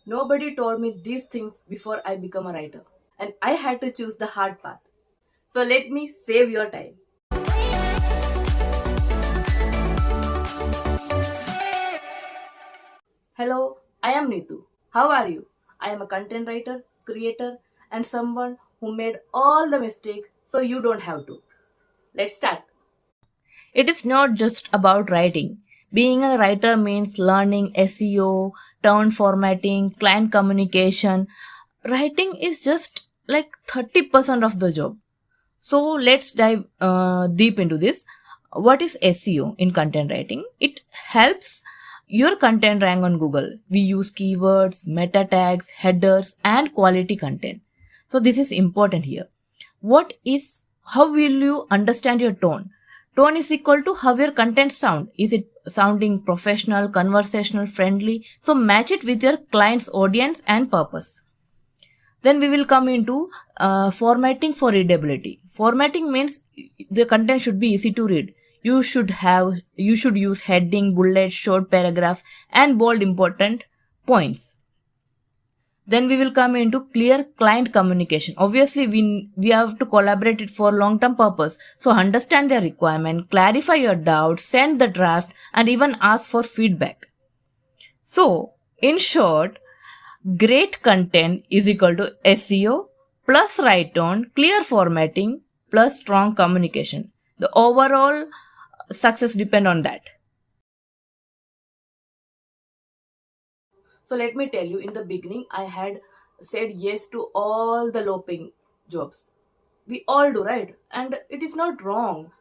Nobody told me these things before I become a writer, and I had to choose the hard path. So let me save your time. Hello, I am Neetu. How are you? I am a content writer, creator, and someone who made all the mistakes so you don't have to. Let's start. It is not just about writing. Being a writer means learning SEO, tone formatting, client communication. Writing is just like 30% of the job. So let's dive deep into this. What is SEO in content writing? It helps your content rank on Google. We use keywords, meta tags, headers, and quality content. So this is important here. What is how will you understand your tone? Tone is equal to how your content sound. Is it sounding professional, conversational, friendly? So match it with your client's audience and purpose. Then we will come into formatting for readability. Formatting means the content should be easy to read. You should use heading, bullet, short paragraph, and bold important points. Then we will come into clear client communication. Obviously we have to collaborate it for long term purpose, so understand their requirement, clarify your doubts, send the draft, and even ask for feedback. So in short, great content is equal to SEO plus right tone, clear formatting plus strong communication. The overall success depend on that. So let me tell you, in the beginning, I had said yes to all the low paying jobs. We all do, right? And it is not wrong.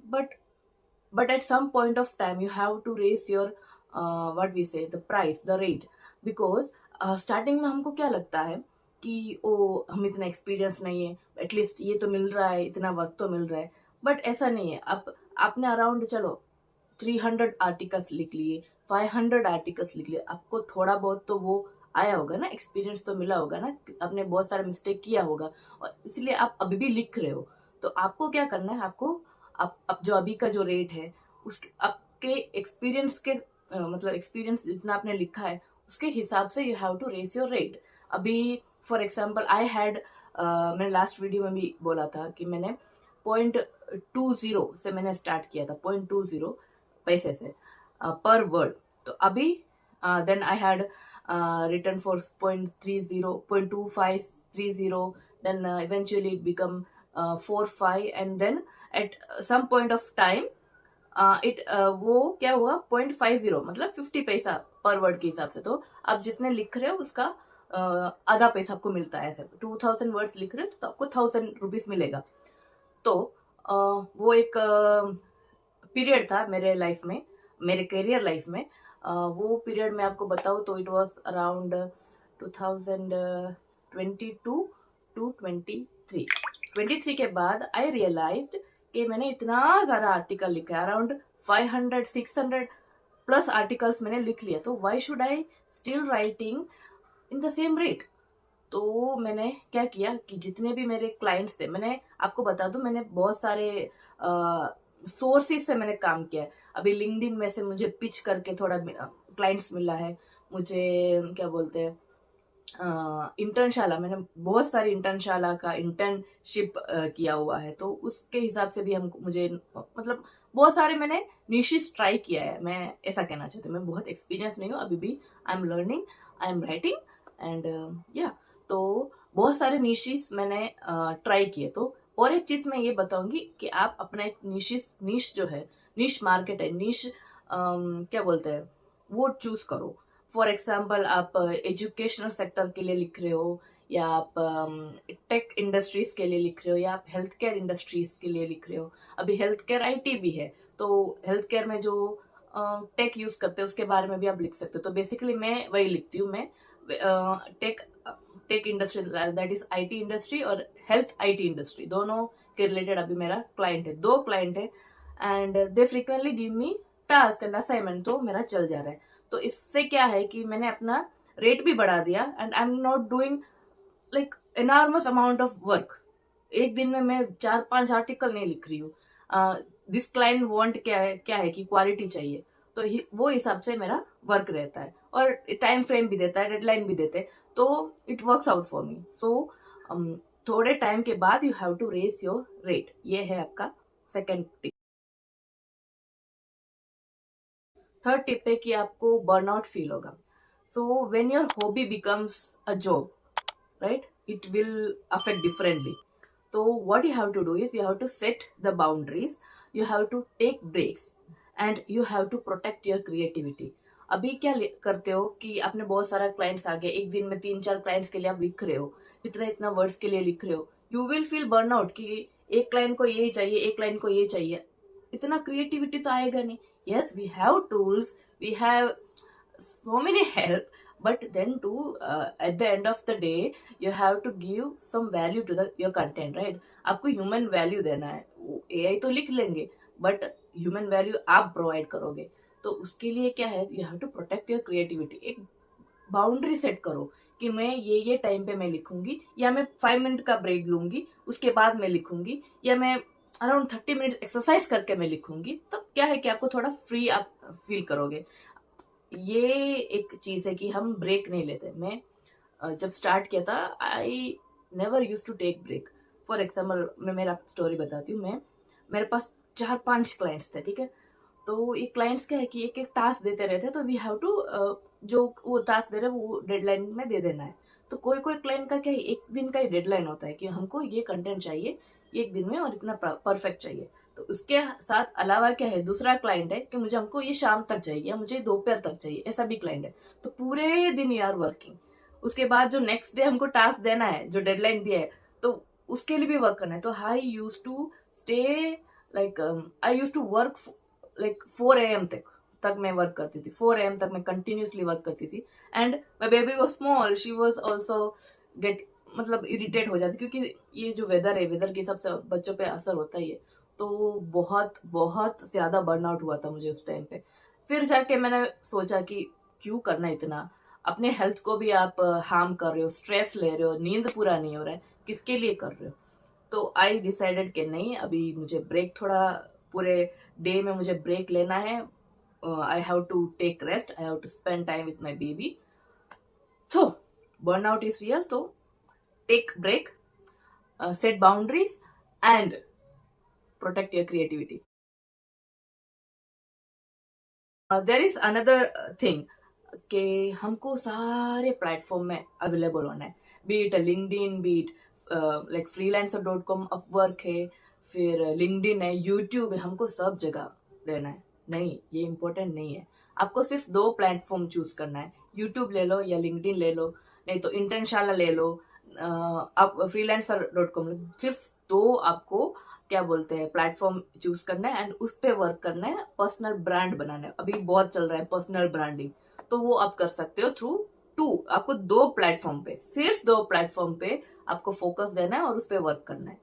But at some point of time, you have to raise your what we say, the price, the rate. Because starting में हमको क्या लगता है कि ओ हम इतना experience नहीं है, एटलीस्ट ये तो मिल रहा है, इतना वर्क तो मिल रहा है. बट ऐसा नहीं है. आप आपने अराउंड चलो 300 आर्टिकल्स लिख लिए, 500 आर्टिकल्स लिख लिए, आपको थोड़ा बहुत तो वो आया होगा ना, एक्सपीरियंस तो मिला होगा ना, आपने बहुत सारा मिस्टेक किया होगा और इसलिए आप अभी भी लिख रहे हो. तो आपको क्या करना है, आपको आप जो अभी का जो रेट है उसके आपके एक्सपीरियंस के मतलब एक्सपीरियंस जितना आपने लिखा है उसके हिसाब से you have to race your rate. अभी फॉर एग्जाम्पल आई हैड, मैंने लास्ट वीडियो में भी बोला था कि मैंने 0.20 से मैंने स्टार्ट किया था, 0.20 पैसे से पर वर्ड. तो अभी then I had written for 0.30, 0.2530, then eventually it become 4.5, and then at some point of time it वो क्या हुआ 0.50, मतलब 50 पैसा पर वर्ड के हिसाब से. तो आप जितने लिख रहे हो उसका आधा पैसा आपको मिलता है. ऐसे 2000 वर्ड्स लिख रहे हो तो आपको 1000 रुपीज मिलेगा. तो वो एक पीरियड था मेरे लाइफ में, मेरे करियर लाइफ में. वो पीरियड में आपको बताऊँ तो इट वाज अराउंड 2022 टू 23 के बाद आई रियलाइज्ड कि मैंने इतना ज़्यादा आर्टिकल लिखा है, अराउंड 500-600 प्लस आर्टिकल्स मैंने लिख लिया. तो why should I still writing in the same rate. तो मैंने क्या किया कि जितने भी मेरे क्लाइंट्स थे, मैंने आपको बता दूं, मैंने बहुत सारे सोर्सेज से मैंने काम किया है. अभी लिंक्डइन में से मुझे पिच करके थोड़ा क्लाइंट्स मिला है. मुझे क्या बोलते हैं, इंटर्नशाला, मैंने बहुत सारी इंटर्नशाला का इंटर्नशिप किया हुआ है. तो उसके हिसाब से भी हम मुझे मतलब बहुत सारे मैंने निशिस ट्राई किया है. मैं ऐसा कहना चाहती हूँ, मैं बहुत एक्सपीरियंस नहीं हूँ अभी भी. I am learning, I am writing, and या तो बहुत सारे निशिस मैंने ट्राई किए. तो और एक चीज मैं ये बताऊंगी कि आप अपना एक निश जो है, निश मार्केट है, निश क्या बोलते हैं, वो चूज करो. फॉर एग्जाम्पल आप एजुकेशनल सेक्टर के लिए लिख रहे हो, या आप टेक इंडस्ट्रीज के लिए लिख रहे हो, या आप हेल्थ केयर इंडस्ट्रीज के लिए लिख रहे हो. अभी हेल्थ केयर आईटी भी है, तो हेल्थ केयर में जो टेक यूज करते हैं उसके बारे में भी आप लिख सकते हो. तो बेसिकली मैं वही लिखती हूँ. मैं tech tech industry, that is IT industry और हेल्थ आईटी इंडस्ट्री, दोनों के रिलेटेड अभी मेरा क्लाइंट है, 2 क्लाइंट है. And they frequently give me task and assignment, तो मेरा चल जा रहा है. तो इससे क्या है कि मैंने अपना रेट भी बढ़ा दिया, and I am not doing like enormous amount of work. एक दिन में मैं 4-5 आर्टिकल नहीं लिख रही हूँ. दिस क्लाइंट वांट क्या है कि क्वालिटी चाहिए, तो वो हिसाब से मेरा वर्क रहता है. और टाइम फ्रेम भी देता है, डेडलाइन भी देते हैं, तो it works out for me. So थोड़े टाइम के बाद you have to race your rate. ये है आपका सेकेंड टिप. थर्ड टिप है कि आपको बर्नआउट फील होगा. So when your hobby becomes a job, right, it will affect differently. So what you have to do is you have to set the boundaries, you have to take breaks, and you have to protect your creativity. अभी क्या करते हो कि आपने बहुत सारा clients आ गए, एक दिन में 3-4 क्लाइंट्स के लिए आप लिख रहे हो, इतना इतना वर्ड्स के लिए लिख रहे हो, you will feel burn out कि एक क्लाइंट को ये चाहिए, एक क्लाइंट को ये चाहिए, इतना क्रिएटिविटी तो आएगा नहीं. Yes, we have tools, we have so many help, but then too at the end of the day you have to give some value to the your content, right? आपको human value देना है. AI तो लिख लेंगे but human value आप provide करोगे. तो उसके लिए क्या है, you have to protect your creativity. एक बाउंड्री सेट करो कि मैं ये टाइम पे मैं लिखूंगी, या मैं 5 मिनट का ब्रेक लूंगी, उसके बाद मैं लिखूंगी, या मैं अराउंड 30 मिनट एक्सरसाइज करके मैं लिखूंगी. तब क्या है कि आपको थोड़ा फ्री आप फील करोगे. ये एक चीज है कि हम ब्रेक नहीं लेते. मैं जब स्टार्ट किया था, I never use to take break. For example मैं मेरा स्टोरी बताती हूँ. मेरे पास 4-5 क्लाइंट्स थे, ठीक है. तो ये क्लाइंट्स क्या है कि एक एक टास्क देते रहते, तो वी हैव टू जो वो टास्क दे रहे हैं वो डेडलाइन में दे देना है. तो कोई कोई क्लाइंट का क्या है, एक दिन का ही डेडलाइन होता है कि हमको ये कंटेंट चाहिए एक दिन में और इतना परफेक्ट चाहिए. तो उसके साथ अलावा क्या है, दूसरा क्लाइंट है कि मुझे हमको ये शाम तक चाहिए या मुझे दोपहर तक चाहिए, ऐसा भी क्लाइंट है. तो पूरे दिन यू आर वर्किंग. उसके बाद जो नेक्स्ट डे हमको टास्क देना है, जो डेडलाइन दिया है, तो उसके लिए भी वर्क करना है. तो I use to stay like I use to work like 4 AM तक मैं वर्क करती थी. 4 AM तक मैं कंटिन्यूसली वर्क करती थी. And my baby was small, she was also get मतलब इरिटेट हो जाती, क्योंकि ये जो वेदर है, वेदर के हिसाब से बच्चों पे असर होता ही है. तो बहुत बहुत ज्यादा बर्नआउट हुआ था मुझे उस टाइम पे. फिर जाके मैंने सोचा कि क्यों करना इतना, अपने हेल्थ को भी आप हार्म कर रहे हो, स्ट्रेस ले रहे हो, नींद पूरा नहीं हो रहा है, किसके लिए कर रहे हो. तो आई डिसाइडेड कि नहीं, अभी मुझे ब्रेक, थोड़ा पूरे डे में मुझे ब्रेक लेना है. I have to take rest, I have to spend time with my baby. So burnout is real. तो take break, set boundaries and protect your creativity. There is another thing कि हमको सारे platform में available होना है. Be it LinkedIn, be it like freelancer.com, Upwork है, फिर LinkedIn है, यूट्यूब है, हमको सब जगह रहना है. नहीं, ये इम्पोर्टेंट नहीं है. आपको सिर्फ 2 प्लेटफॉर्म चूज करना है. यूट्यूब ले लो या लिंक्डइन ले लो, नहीं तो इंटर्नशाला ले लो, आप freelancer.com. सिर्फ 2 आपको क्या बोलते हैं प्लेटफॉर्म चूज करना है एंड उस पे वर्क करना है. पर्सनल ब्रांड बनाना है, अभी बहुत चल रहा है पर्सनल ब्रांडिंग, तो वो आप कर सकते हो थ्रू 2. आपको 2 प्लेटफॉर्म पे, सिर्फ 2 प्लेटफॉर्म पे आपको फोकस देना है और उस पे वर्क करना है,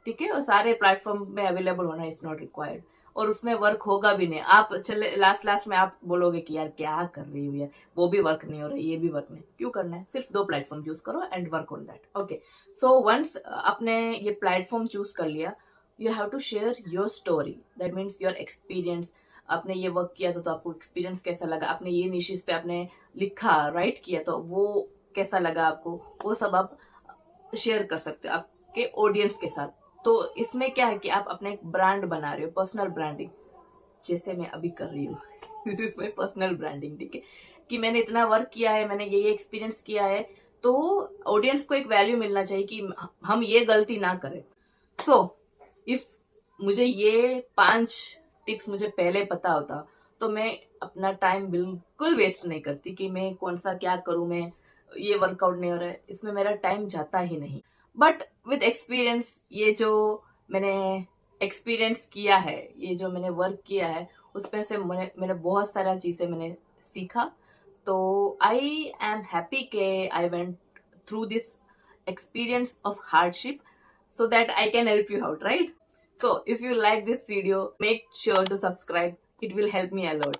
ठीक है. और सारे प्लेटफॉर्म में अवेलेबल होना इज नॉट रिक्वायर्ड, और उसमें वर्क होगा भी नहीं. आप चले लास्ट में आप बोलोगे कि यार क्या कर रही हूँ यार, वो भी वर्क नहीं हो रहा है, ये भी वर्क नहीं. क्यों करना है, सिर्फ 2 प्लेटफॉर्म चूज करो and work on that. Okay, so once आपने ये प्लेटफॉर्म चूज कर लिया, you have to share your story. that means your experience. आपने ये वर्क किया तो आपको एक्सपीरियंस कैसा लगा, आपने ये निशेस पे आपने लिखा, राइट किया, तो वो कैसा लगा आपको, वो सब आप शेयर कर सकते हो आपके ऑडियंस के साथ. तो इसमें क्या है कि आप अपना एक ब्रांड बना रहे हो, पर्सनल ब्रांडिंग, जैसे मैं अभी कर रही हूँ. This is my personal branding, ठीक है, कि मैंने इतना वर्क किया है, मैंने ये एक्सपीरियंस किया है, तो ऑडियंस को एक वैल्यू मिलना चाहिए कि हम ये गलती ना करें. सो इफ मुझे ये 5 टिप्स मुझे पहले पता होता, तो मैं अपना टाइम बिल्कुल वेस्ट नहीं करती कि मैं कौन सा क्या करूं, मैं ये वर्कआउट नहीं हो रहा है, इसमें मेरा टाइम जाता ही नहीं. बट विद एक्सपीरियंस, ये जो मैंने एक्सपीरियंस किया है, ये जो मैंने वर्क किया है, उसमें से मैंने बहुत सारा चीजें मैंने सीखा. तो आई एम हैप्पी के I went through this experience of hardship so that I can help you out, right? So if you like this video, make sure to subscribe. It will help me a lot.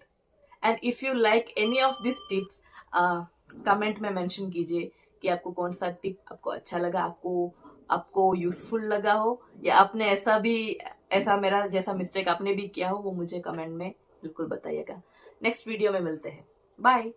And if you like any of these tips, comment में mention कीजिए कि आपको कौन सा tip आपको अच्छा लगा, आपको यूजफुल लगा हो, या आपने ऐसा मेरा जैसा मिस्टेक आपने भी किया हो, वो मुझे कमेंट में बिल्कुल बताइएगा. नेक्स्ट वीडियो में मिलते हैं. बाय.